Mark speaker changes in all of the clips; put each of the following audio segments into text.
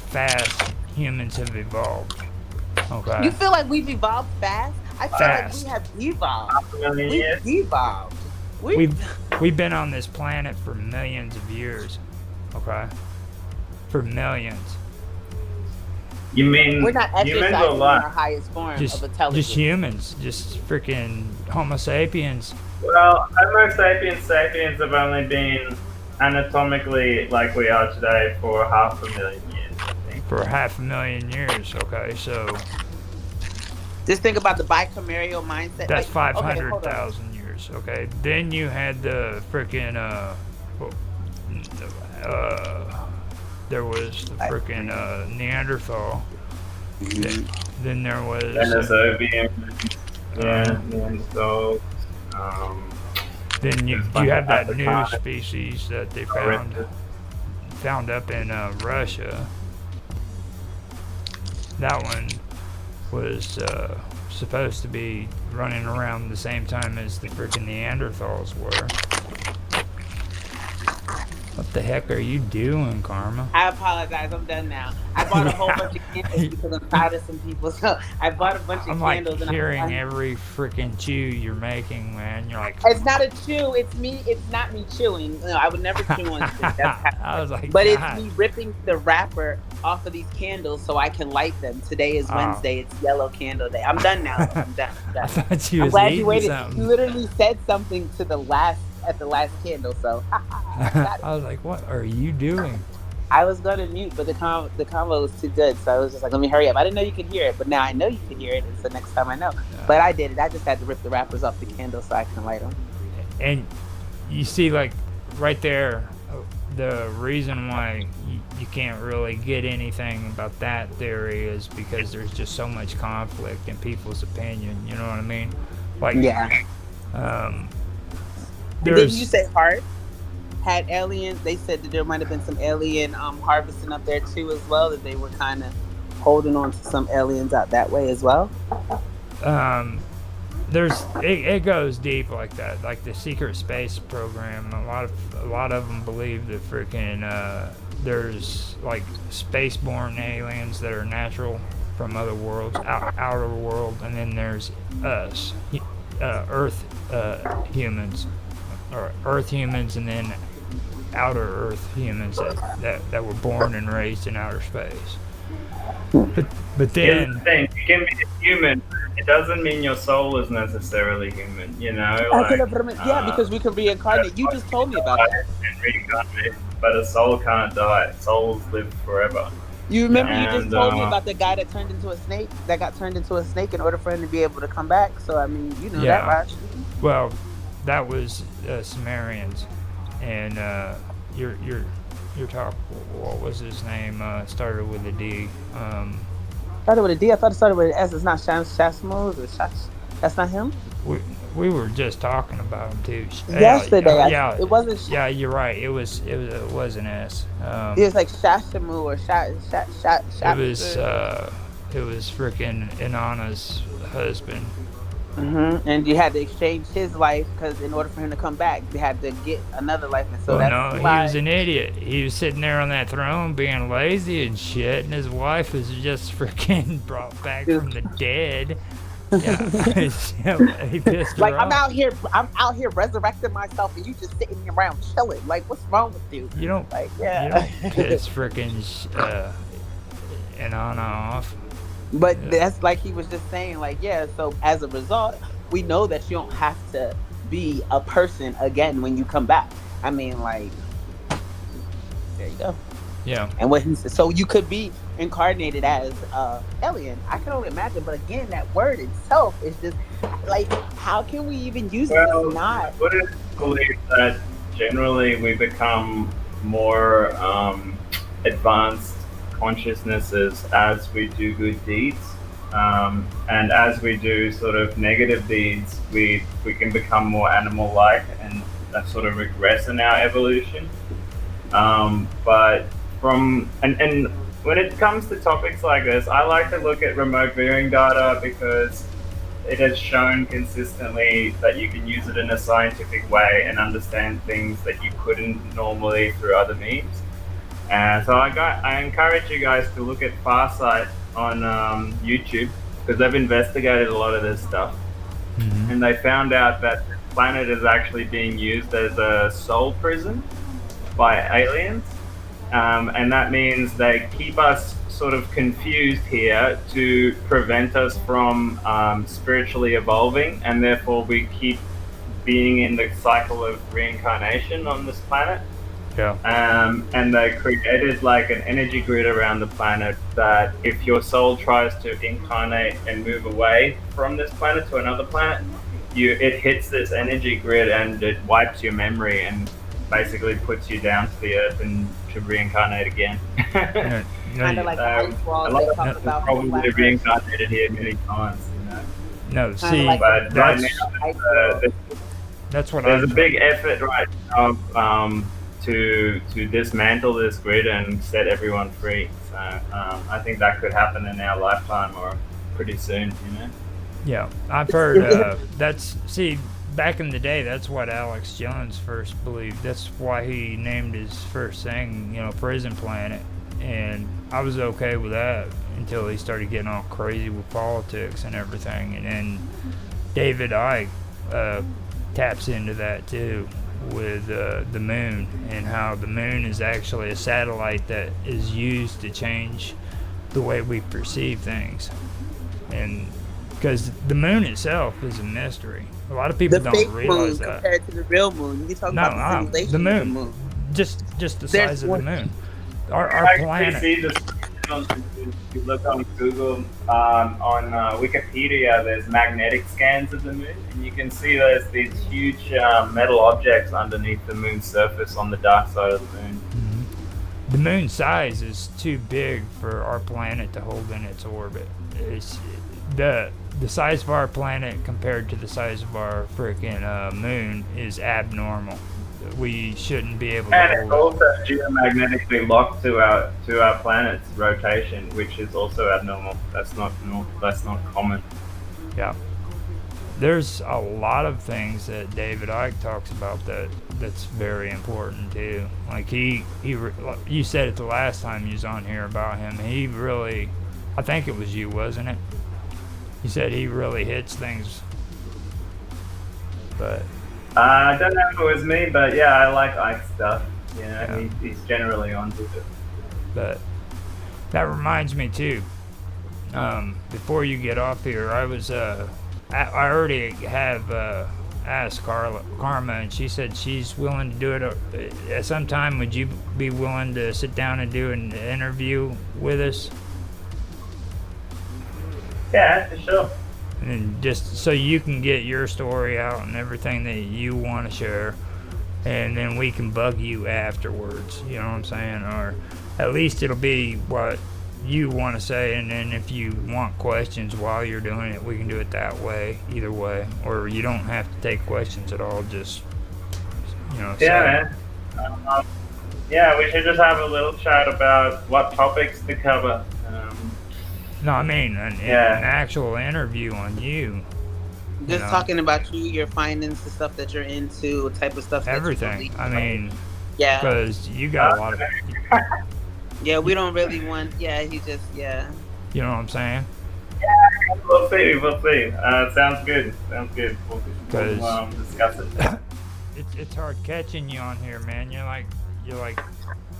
Speaker 1: fast humans have evolved. Okay.
Speaker 2: You feel like we've evolved fast? I feel like we have devolved. We've devolved.
Speaker 1: We've been on this planet for millions of years. Okay. For millions.
Speaker 3: You mean
Speaker 2: we're not
Speaker 3: humans
Speaker 2: exercising
Speaker 3: or
Speaker 2: in
Speaker 3: what?
Speaker 2: our highest form of intelligence?
Speaker 1: Just humans. Just freaking Homo sapiens.
Speaker 3: Well, Homo sapiens have only been anatomically like we are today for 500,000 years, I think.
Speaker 1: For 500,000 years, okay, so...
Speaker 2: Just think about the bicameral mindset.
Speaker 1: That's
Speaker 2: like,
Speaker 1: 500,000 years, okay? Then you had the freaking, there was the freaking Neanderthal. Then there was...
Speaker 3: Denisovian, Neanderthal.
Speaker 1: Then you have that new species that they found up in Russia. That one was supposed to be running around the same time as the freaking Neanderthals were. What the heck are you doing, Karma?
Speaker 2: I apologize. I'm done now. I bought a whole bunch of candles because I'm tired of some people. So I bought a bunch of candles.
Speaker 1: I'm hearing every freaking chew you're making, man. You're like,
Speaker 2: it's not a chew. It's me. It's not me chewing. No, I would never chew on shit. That's
Speaker 1: I was like,
Speaker 2: but
Speaker 1: God.
Speaker 2: it's me ripping the wrapper off of these candles so I can light them. Today is Wednesday. It's Yellow Candle Day. I'm done now. I'm done.
Speaker 1: I thought you was
Speaker 2: glad
Speaker 1: eating
Speaker 2: you waited.
Speaker 1: something.
Speaker 2: You literally said something to the last candle. So
Speaker 1: I was like, what are you doing?
Speaker 2: I was gonna mute, but the convo was too good, so I was just like, let me hurry up. I didn't know you could hear it, but now I know you can hear it, and so next time I know. But I did it. I just had to rip the wrappers off the candle so I can light them.
Speaker 1: And you see, like, right there, the reason why you can't really get anything about that theory is because there's just so much conflict in people's opinion. You know what I mean? Like,
Speaker 2: yeah. Didn't you say Hart had aliens? They said that there might have been some alien harvesting up there too as well, that they were kind of holding on to some aliens out that way as well.
Speaker 1: It goes deep like that, like the secret space program. A lot of them believe that freaking there's like space-born aliens that are natural from other worlds, outer world, and then there's us, Earth humans, or Earth humans, and then outer Earth humans that were born and raised in outer space. But then
Speaker 3: the thing, you can be a human. It doesn't mean your soul is necessarily human. You know,
Speaker 2: yeah, because we can reincarnate. You just told me about that.
Speaker 3: And reincarnate, but a soul can't die. Souls live forever.
Speaker 2: You remember you just told me about the guy that turned into a snake, that got turned into a snake in order for him to be able to come back. So I mean, you know that, right?
Speaker 1: Well, that was Sumerians, and you're talking. What was his name? Started with a D.
Speaker 2: Started with a D. I thought it started with an S. It's not Shasmos or Shash. That's not him.
Speaker 1: We were just talking about him too.
Speaker 2: Yesterday.
Speaker 1: Yeah,
Speaker 2: it wasn't.
Speaker 1: Yeah, you're right. It was an S.
Speaker 2: It was like Shashamu or Shat.
Speaker 1: It was freaking Inanna's husband.
Speaker 2: Mm-hmm. And you had to exchange his life because in order for him to come back, they had to get another life. And so
Speaker 1: he was an idiot. He was sitting there on that throne being lazy and shit, and his wife was just freaking brought back from the dead. Yeah, he pissed her off.
Speaker 2: I'm out here resurrecting myself, and you just sitting around chilling. Like, what's wrong with you?
Speaker 1: You don't piss freaking Inanna off.
Speaker 2: But that's like he was just saying, like, yeah, so as a result, we know that you don't have to be a person again when you come back. I mean, like, there you go.
Speaker 1: Yeah.
Speaker 2: And what he said, so you could be incarnated as alien. I can only imagine, but again, that word itself is just like, how can we even use it? It's not.
Speaker 3: Buddhists believe that generally we become more advanced consciousnesses as we do good deeds, and as we do sort of negative deeds, we can become more animal-like and sort of regress in our evolution. But and when it comes to topics like this, I like to look at remote viewing data because it has shown consistently that you can use it in a scientific way and understand things that you couldn't normally through other means. And so I encourage you guys to look at Farsight on YouTube, because they've investigated a lot of this stuff, and they found out that the planet is actually being used as a soul prison by aliens, and that means they keep us sort of confused here to prevent us from spiritually evolving, and therefore we keep being in the cycle of reincarnation on this planet.
Speaker 1: Yeah.
Speaker 3: And they created like an energy grid around the planet that if your soul tries to incarnate and move away from this planet to another planet, it hits this energy grid and it wipes your memory and basically puts you down to the earth and to reincarnate again.
Speaker 2: Kind of like the ice walls they talk about.
Speaker 3: Probably reincarnated here many times, you know.
Speaker 1: No, see,
Speaker 2: like
Speaker 3: but right now,
Speaker 1: that's what
Speaker 3: there's a big effort right now to dismantle this grid and set everyone free. So I think that could happen in our lifetime or pretty soon, you know.
Speaker 1: Yeah, I've heard back in the day, that's what Alex Jones first believed. That's why he named his first thing, Prison Planet. And I was okay with that until he started getting all crazy with politics and everything. And then David Icke taps into that too with the moon, and how the moon is actually a satellite that is used to change the way we perceive things. And because the moon itself is a mystery. A lot of people don't realize that.
Speaker 2: Compared to the real moon. You talk about the simulation
Speaker 1: the moon.
Speaker 2: of the moon.
Speaker 1: Just the size of the moon. Our planet.
Speaker 3: See this, if you look on Google, on Wikipedia, there's magnetic scans of the moon, and you can see there's these huge metal objects underneath the moon's surface on the dark side of the moon.
Speaker 1: Mm-hmm. The moon's size is too big for our planet to hold in its orbit. It's the size of our planet compared to the size of our freaking moon is abnormal. We shouldn't be able to
Speaker 3: and
Speaker 1: hold
Speaker 3: it's also geomagnetically locked to our planet's rotation, which is also abnormal. That's not common.
Speaker 1: Yeah. There's a lot of things that David Icke talks about that's very important too. Like you said it the last time you was on here about him. He really, I think it was you, wasn't it? You said he really hits things. But
Speaker 3: I don't know if it was me, but yeah, I like Ike stuff. He's generally onto it.
Speaker 1: But that reminds me too. Before you get off here, I already have asked Karma, and she said she's willing to do it at some time. Would you be willing to sit down and do an interview with us?
Speaker 3: Yeah, for sure.
Speaker 1: And just so you can get your story out and everything that you want to share, and then we can bug you afterwards, you know what I'm saying? Or at least it'll be what you want to say, and then if you want questions while you're doing it, we can do it that way, either way. Or you don't have to take questions at all, just, say.
Speaker 3: Yeah, man. Yeah, we should just have a little chat about what topics to cover.
Speaker 1: No, I mean an actual interview on you.
Speaker 2: Just talking about you, your findings, the stuff that you're into, type of stuff.
Speaker 1: Everything. I mean,
Speaker 2: yeah.
Speaker 1: Because you got a lot of.
Speaker 2: Yeah, we don't really want. Yeah, he just. Yeah.
Speaker 1: You know what I'm saying?
Speaker 3: Yeah, we'll see. Sounds good. We'll discuss it.
Speaker 1: It's hard catching you on here, man. You're like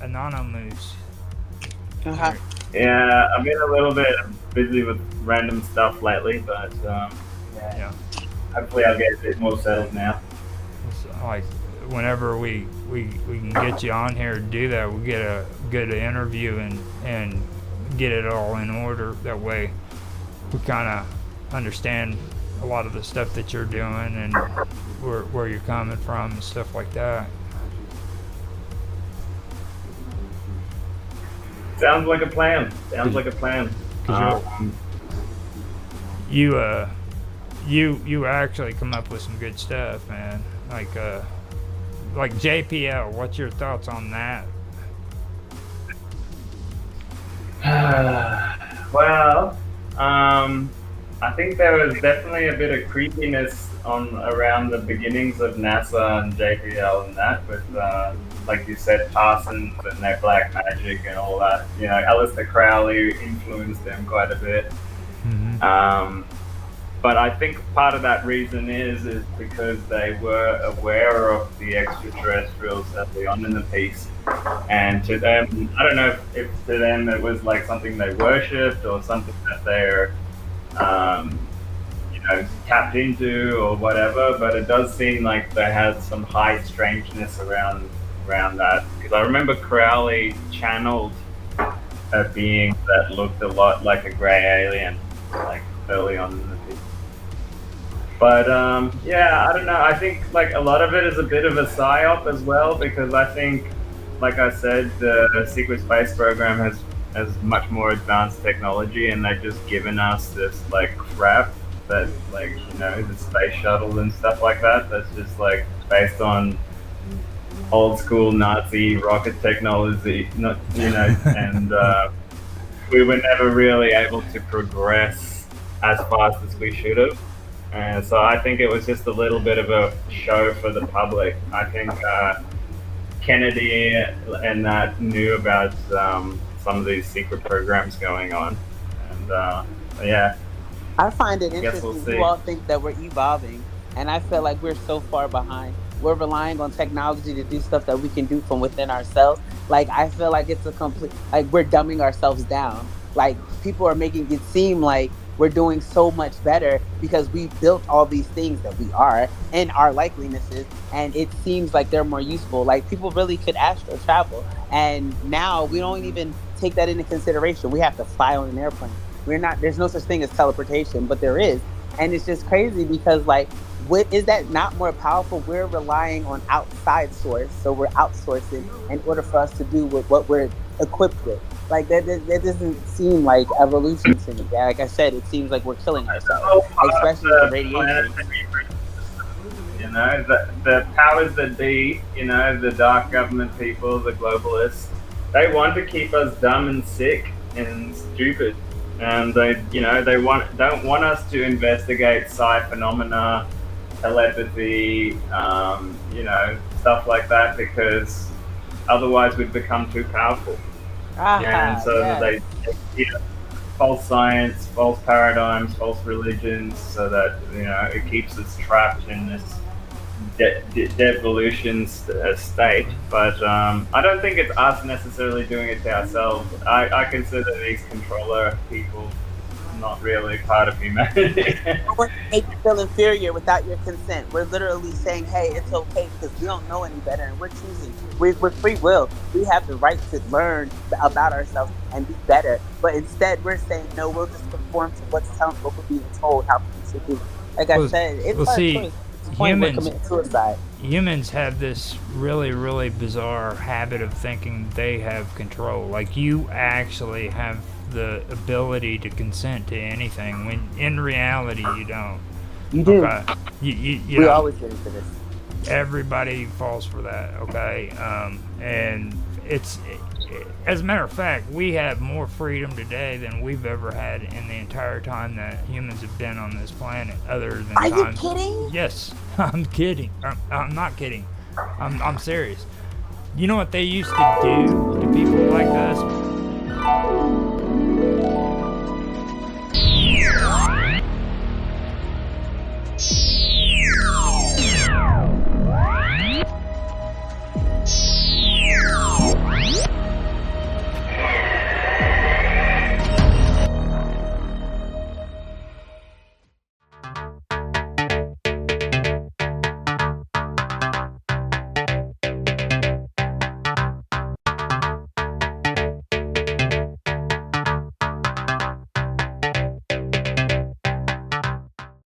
Speaker 1: anonymous.
Speaker 2: Uh-huh.
Speaker 3: Yeah, I've been a little bit busy with random stuff lately, but
Speaker 1: yeah.
Speaker 3: Hopefully I'll get a bit more settled now.
Speaker 1: It's like whenever we can get you on here to do that, we'll get a good interview and get it all in order. That way we kind of understand a lot of the stuff that you're doing and where you're coming from and stuff like that.
Speaker 3: Sounds like a plan.
Speaker 1: You actually come up with some good stuff, man. Like JPL. What's your thoughts on that?
Speaker 3: Well, I think there was definitely a bit of creepiness around the beginnings of NASA and JPL and that, with like you said, Parsons and their black magic and all that. You know, Aleister Crowley influenced them quite a bit. But I think part of that reason is because they were aware of the extraterrestrials early on in the piece, and to them, I don't know if to them it was like something they worshipped or something that they're, you know, tapped into or whatever. But it does seem like they had some high strangeness around that, because I remember Crowley channeled a being that looked a lot like a grey alien, like early on in the piece. But yeah, I don't know. I think like a lot of it is a bit of a psyop as well, because I think, like I said, the secret space program has much more advanced technology, and they've just given us this like crap that, like, you know, the space shuttle and stuff like that. That's just like based on old school Nazi rocket technology, not, you know, and we were never really able to progress as fast as we should have. And so I think it was just a little bit of a show for the public. I think Kennedy and that knew about some of these secret programs going on. And yeah.
Speaker 2: I find it
Speaker 3: We'll
Speaker 2: interesting.
Speaker 3: see.
Speaker 2: You all think that we're evolving, and I feel like we're so far behind. We're relying on technology to do stuff that we can do from within ourselves. Like, I feel like it's a complete, like, we're dumbing ourselves down. Like, people are making it seem like we're doing so much better because we built all these things that we are and our likenesses, and it seems like they're more useful. Like, people really could astral travel, and now we don't even take that into consideration. We have to fly on an airplane. There's no such thing as teleportation, but there is. And it's just crazy because, like, what is that not more powerful? We're relying on outside source, so we're outsourcing in order for us to do what we're equipped with. Like, that doesn't seem like evolution to me. Yeah, like I said, it seems like we're killing ourselves, especially with the radiation.
Speaker 3: You know, the powers that be, you know, the dark government people, the globalists, they want to keep us dumb and sick and stupid. And they, you know, don't want us to investigate psi phenomena, telepathy, you know, stuff like that, because otherwise we'd become too powerful. And so they, you know, false science, false paradigms, false religions, so that, you know, it keeps us trapped in this devolution state. But I don't think it's us necessarily doing it to ourselves. I consider these controller people not really part of humanity.
Speaker 2: We're making you feel inferior without your consent. We're literally saying, hey, it's okay because we don't know any better, and we're choosing. We're free will. We have the right to learn about ourselves and be better. But instead, we're saying, no, we'll just conform to what we're being told how we should be. Like I said, it's our choice. We're committing suicide.
Speaker 1: Humans have this really, really bizarre habit of thinking they have control. Like, you actually have the ability to consent to anything, when in reality you don't.
Speaker 2: You do.
Speaker 1: Okay? You
Speaker 2: we
Speaker 1: know,
Speaker 2: always get into this.
Speaker 1: Everybody falls for that, okay? And as a matter of fact, we have more freedom today than we've ever had in the entire time that humans have been on this planet, other than
Speaker 2: Are you
Speaker 1: times.
Speaker 2: kidding?
Speaker 1: Yes, I'm kidding. I'm not kidding. I'm serious. You know what they used to do to people like us?